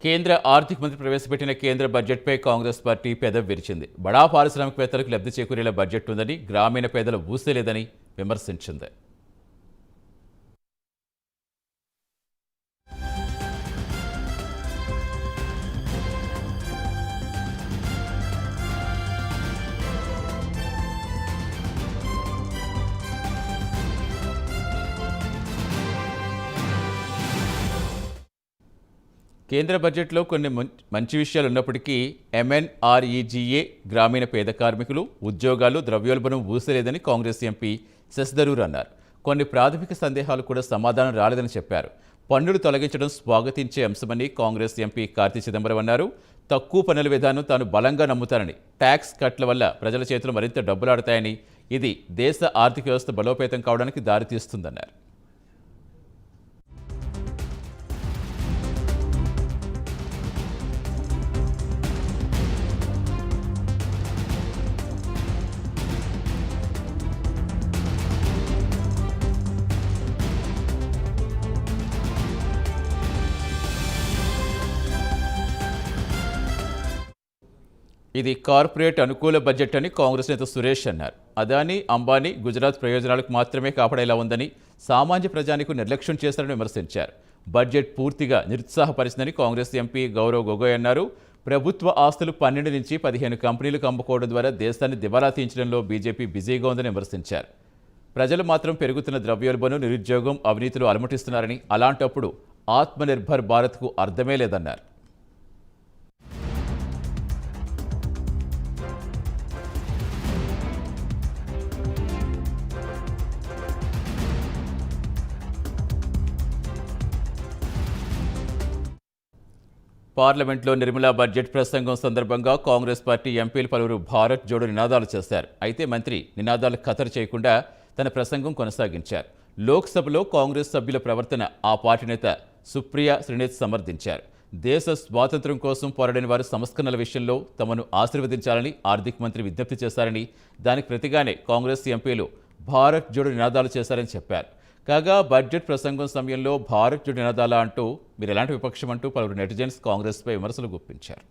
కేంద్ర ఆర్థిక మంత్రి ప్రవేశపెట్టిన కేంద్ర బడ్జెట్పై కాంగ్రెస్ పార్టీ పెదవి విరిచింది. బడా పారిశ్రామికవేత్తలకు లబ్ధి చేకూరేలా బడ్జెట్ ఉందని, గ్రామీణ పేదల ఊసేలేదని విమర్శించింది. కేంద్ర బడ్జెట్లో కొన్ని మంచి విషయాలు ఉన్నప్పటికీ ఎంఎన్ఆర్ఈజీఏ, గ్రామీణ పేద కార్మికులు, ఉద్యోగాలు, ద్రవ్యోల్బణం ఊసలేదని కాంగ్రెస్ ఎంపీ శశిథరూర్ అన్నారు. కొన్ని ప్రాథమిక సందేహాలు కూడా సమాధానం రాలేదని చెప్పారు. పన్నులు తొలగించడం స్వాగతించే అంశమని కాంగ్రెస్ ఎంపీ కార్తీ చిదంబరం అన్నారు. తక్కువ పన్నుల విధానం తాను బలంగా నమ్ముతానని, ట్యాక్స్ కట్ల వల్ల ప్రజల చేతులు మరింత డబ్బులాడతాయని, ఇది దేశ ఆర్థిక వ్యవస్థ బలోపేతం కావడానికి దారితీస్తుందన్నారు. ఇది కార్పొరేట్ అనుకూల బడ్జెట్ అని కాంగ్రెస్ నేత సురేష్ అన్నారు. అదానీ, అంబానీ, గుజరాత్ ప్రయోజనాలకు మాత్రమే కాపాడేలా ఉందని, సామాన్య ప్రజానికి నిర్లక్ష్యం చేశారని విమర్శించారు. బడ్జెట్ పూర్తిగా నిరుత్సాహపరిచిందని కాంగ్రెస్ ఎంపీ గౌరవ్ గొగోయ్ అన్నారు. ప్రభుత్వ ఆస్తులు 12 నుంచి 15 కంపెనీలకు అమ్ముకోవడం ద్వారా దేశాన్ని దివాలా తీయించడంలో బీజేపీ బిజీగా ఉందని విమర్శించారు. ప్రజలు మాత్రం పెరుగుతున్న ద్రవ్యోల్బణం, నిరుద్యోగం, అవినీతిలో అలమటిస్తున్నారని, అలాంటప్పుడు ఆత్మనిర్భర్ భారత్కు అర్థమే లేదన్నారు. పార్లమెంట్లో నిర్మలా బడ్జెట్ ప్రసంగం సందర్భంగా కాంగ్రెస్ పార్టీ ఎంపీలు పలువురు భారత్ జోడో నినాదాలు చేశారు. అయితే మంత్రి నినాదాలు ఖతరు చేయకుండా తన ప్రసంగం కొనసాగించారు. లోక్సభలో కాంగ్రెస్ సభ్యుల ప్రవర్తన ఆ పార్టీ నేత సుప్రియా శ్రీనేత్ సమర్థించారు. దేశ స్వాతంత్ర్యం కోసం పోరాడిన వారు సంస్కరణల విషయంలో తమను ఆశీర్వదించాలని ఆర్థిక మంత్రి విజ్ఞప్తి చేశారని, దానికి ప్రతిగానే కాంగ్రెస్ ఎంపీలు భారత్ జోడో నినాదాలు చేశారని చెప్పారు. కాగా బడ్జెట్ ప్రసంగం సమయంలో భారత్ జోడో నినాదాలా అంటూ మీరు ఎలాంటి విపక్షం అంటూ పలువురు నెటిజన్స్ కాంగ్రెస్పై విమర్శలు గుప్పించారు.